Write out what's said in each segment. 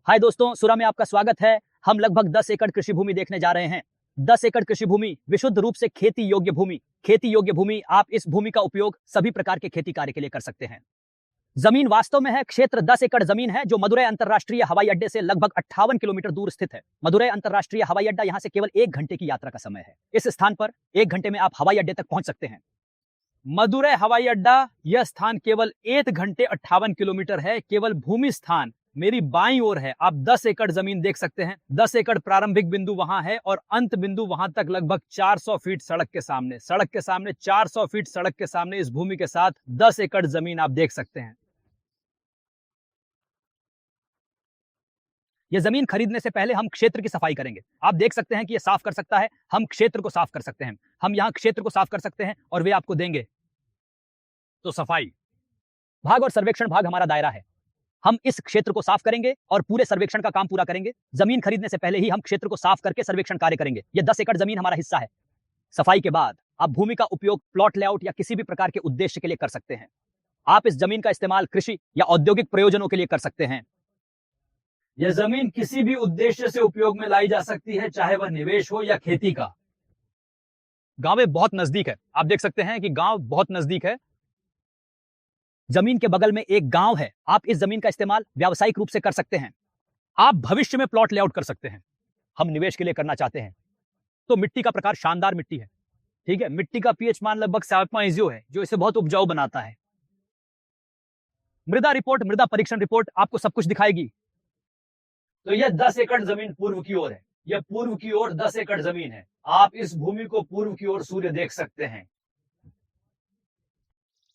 हाय दोस्तों, सुरा में आपका स्वागत है। हम लगभग 10 एकड़ कृषि भूमि देखने जा रहे हैं। 10 एकड़ कृषि भूमि विशुद्ध रूप से खेती योग्य भूमि। खेती योग्य भूमि, आप इस भूमि का उपयोग सभी प्रकार के खेती कार्य के लिए कर सकते हैं। जमीन वास्तव में है, क्षेत्र 10 एकड़ जमीन है जो मदुरै अंतरराष्ट्रीय हवाई अड्डे से लगभग 58 किलोमीटर दूर स्थित है। मदुरै अंतरराष्ट्रीय हवाई अड्डा यहाँ से केवल 1 घंटे की यात्रा का समय है। इस स्थान पर 1 घंटे में आप हवाई अड्डे तक पहुंच सकते हैं। मदुरै हवाई अड्डा, यह स्थान केवल 1 घंटे 58 किलोमीटर है। केवल भूमि स्थान मेरी बाईं ओर है। आप 10 एकड़ जमीन देख सकते हैं। 10 एकड़ प्रारंभिक बिंदु वहां है और अंत बिंदु वहां तक लगभग 400 फीट सड़क के सामने 400 फीट सड़क के सामने इस भूमि के साथ 10 एकड़ जमीन आप देख सकते हैं। यह जमीन खरीदने से पहले हम क्षेत्र की सफाई करेंगे। आप देख सकते हैं कि यह साफ कर सकता है। हम क्षेत्र को साफ कर सकते हैं। हम यहां क्षेत्र को साफ कर सकते हैं और वे आपको देंगे। तो सफाई भाग और सर्वेक्षण भाग हमारा दायरा है। हम इस क्षेत्र को साफ करेंगे और पूरे सर्वेक्षण का काम पूरा करेंगे। जमीन खरीदने से पहले ही हम क्षेत्र को साफ करके सर्वेक्षण कार्य करेंगे। यह 10 एकड़ जमीन हमारा हिस्सा है। सफाई के बाद आप भूमि का उपयोग प्लॉट लेआउट या किसी भी प्रकार के उद्देश्य के लिए कर सकते हैं। आप इस जमीन का इस्तेमाल कृषि या औद्योगिक प्रयोजनों के लिए कर सकते हैं। यह जमीन किसी भी उद्देश्य से उपयोग में लाई जा सकती है, चाहे वह निवेश हो या खेती का। गांव बहुत नजदीक है। आप देख सकते हैं कि गांव बहुत नजदीक है। जमीन के बगल में एक गांव है। आप इस जमीन का इस्तेमाल व्यावसायिक रूप से कर सकते हैं। आप भविष्य में प्लॉट लेआउट कर सकते हैं। हम निवेश के लिए करना चाहते हैं। तो मिट्टी का प्रकार शानदार मिट्टी है। ठीक है, मिट्टी का पीएच मान लगभग 7.0 है, जो इसे बहुत उपजाऊ बनाता है। मृदा रिपोर्ट, मृदा परीक्षण रिपोर्ट आपको सब कुछ दिखाएगी। तो यह 10 एकड़ जमीन पूर्व की ओर है। यह पूर्व की ओर 10 एकड़ जमीन है। आप इस भूमि को पूर्व की ओर सूर्य देख सकते हैं।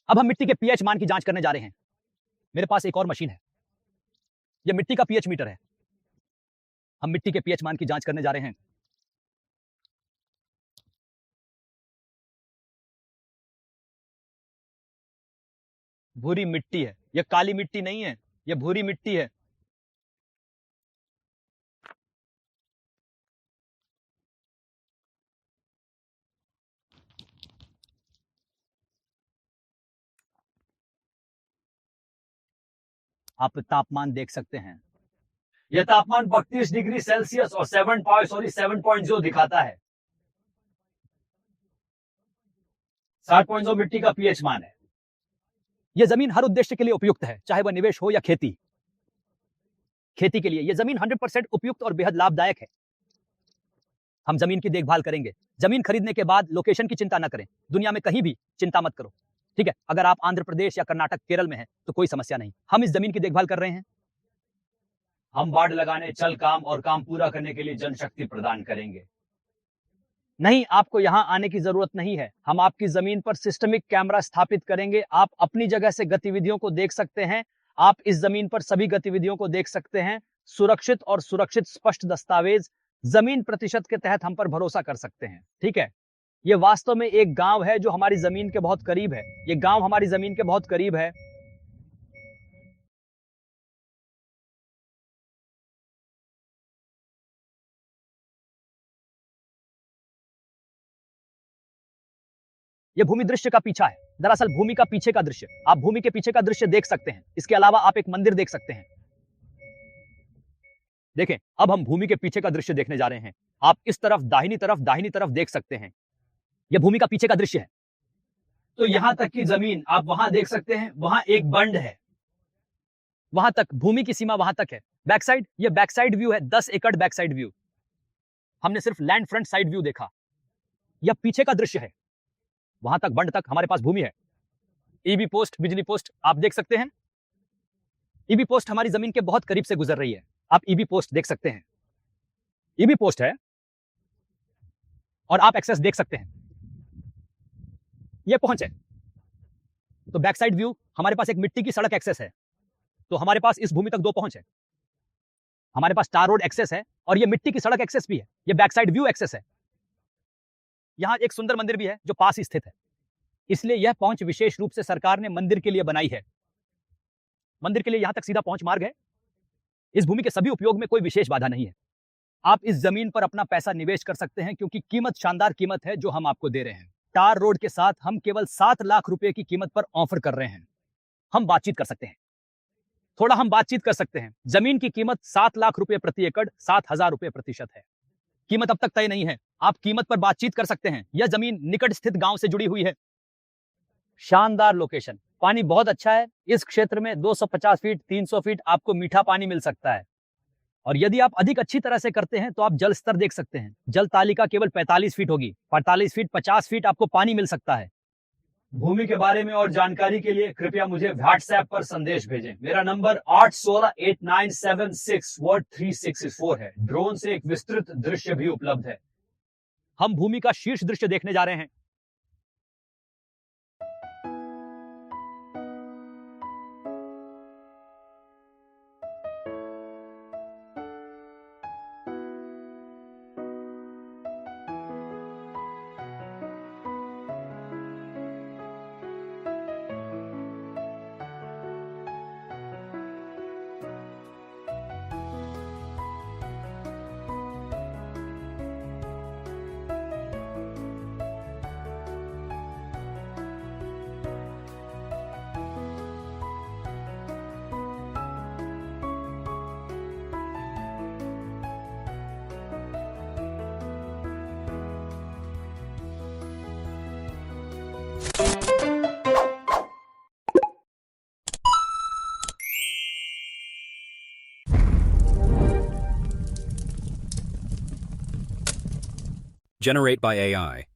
अब हम मिट्टी के पीएच मान की जांच करने जा रहे हैं। मेरे पास एक और मशीन है। यह मिट्टी का पीएच मीटर है। हम मिट्टी के पीएच मान की जांच करने जा रहे हैं। भूरी मिट्टी है। यह काली मिट्टी नहीं है, यह भूरी मिट्टी है। आप तापमान देख सकते हैं। यह तापमान 32 डिग्री सेल्सियस और 7.0 दिखाता है। 7.0 मिट्टी का पीएच मान है। यह जमीन हर उद्देश्य के लिए उपयुक्त है, चाहे वह निवेश हो या खेती। खेती के लिए यह जमीन 100% उपयुक्त और बेहद लाभदायक है। हम जमीन की देखभाल करेंगे। जमीन खरीदने के बाद लोकेशन की चिंता न करें। दुनिया में कहीं भी चिंता मत करो। ठीक है, अगर आप आंध्र प्रदेश या कर्नाटक, केरल में हैं तो कोई समस्या नहीं। हम इस जमीन की देखभाल कर रहे हैं। हम बाड़ लगाने, चल काम और काम पूरा करने के लिए जनशक्ति प्रदान करेंगे। नहीं, आपको यहां आने की जरूरत नहीं है। हम आपकी जमीन पर सिस्टमिक कैमरा स्थापित करेंगे। आप अपनी जगह से गतिविधियों को देख सकते हैं। आप इस जमीन पर सभी गतिविधियों को देख सकते हैं। सुरक्षित और सुरक्षित स्पष्ट दस्तावेज, जमीन प्रतिशत के तहत हम पर भरोसा कर सकते हैं। ठीक है, ये वास्तव में एक गांव है जो हमारी जमीन के बहुत करीब है। ये गांव हमारी जमीन के बहुत करीब है। यह भूमि दृश्य का पीछा है। दरअसल भूमि का पीछे का दृश्य, आप भूमि के पीछे का दृश्य देख सकते हैं। इसके अलावा आप एक मंदिर देख सकते हैं। देखें, अब हम भूमि के पीछे का दृश्य देखने जा रहे हैं। आप इस तरफ दाहिनी तरफ देख सकते हैं। यह भूमि का पीछे का दृश्य है। तो यहां तक की जमीन आप वहां देख सकते हैं। वहां एक बंड है। वहां तक भूमि की सीमा वहां तक है। बैक साइड, यह बैक साइड व्यू है। 10 एकड़ बैक साइड व्यू। हमने सिर्फ लैंड फ्रंट साइड व्यू देखा। यह पीछे का दृश्य है। वहां तक बंड तक हमारे पास भूमि है। ईबी पोस्ट, बिजली पोस्ट आप देख सकते हैं। ईबी पोस्ट हमारी जमीन के बहुत करीब से गुजर रही है। आप ईबी पोस्ट देख सकते हैं। ईबी पोस्ट है और आप एक्सेस देख सकते हैं। यह पहुंच है। तो बैक साइड व्यू, हमारे पास एक मिट्टी की सड़क एक्सेस है। तो हमारे पास इस भूमि तक 2 पहुंच है। हमारे पास टार रोड एक्सेस है और यह मिट्टी की सड़क एक्सेस भी है। यह बैक साइड व्यू एक्सेस है। यहां एक सुंदर मंदिर भी है जो पास ही स्थित है। इसलिए यह पहुंच विशेष रूप से सरकार ने मंदिर के लिए बनाई है। मंदिर के लिए यहां तक सीधा पहुंच मार्ग है। इस भूमि के सभी उपयोग में कोई विशेष बाधा नहीं है। आप इस जमीन पर अपना पैसा निवेश कर सकते हैं क्योंकि कीमत शानदार कीमत है जो हम आपको दे रहे हैं। टार रोड के साथ हम केवल 7 लाख रुपए की कीमत पर ऑफर कर रहे हैं। हम बातचीत कर सकते हैं। थोड़ा हम बातचीत कर सकते हैं। जमीन की कीमत 7 लाख रुपए प्रति एकड़, 7,000 रुपए प्रतिशत है। कीमत अब तक तय नहीं है, आप कीमत पर बातचीत कर सकते हैं। यह जमीन निकट स्थित गांव से जुड़ी हुई है। शानदार लोकेशन, पानी बहुत अच्छा है। इस क्षेत्र में 250 फीट 300 फीट आपको मीठा पानी मिल सकता है। और यदि आप अधिक अच्छी तरह से करते हैं तो आप जल स्तर देख सकते हैं। जल तालिका केवल 45 फीट होगी, 45 फीट 50 फीट आपको पानी मिल सकता है। भूमि के बारे में और जानकारी के लिए कृपया मुझे व्हाट्सएप पर संदेश भेजें। मेरा नंबर 81689764 है। ड्रोन से एक विस्तृत दृश्य भी उपलब्ध है। हम भूमि का शीर्ष दृश्य देखने जा रहे हैं। Generate by AI.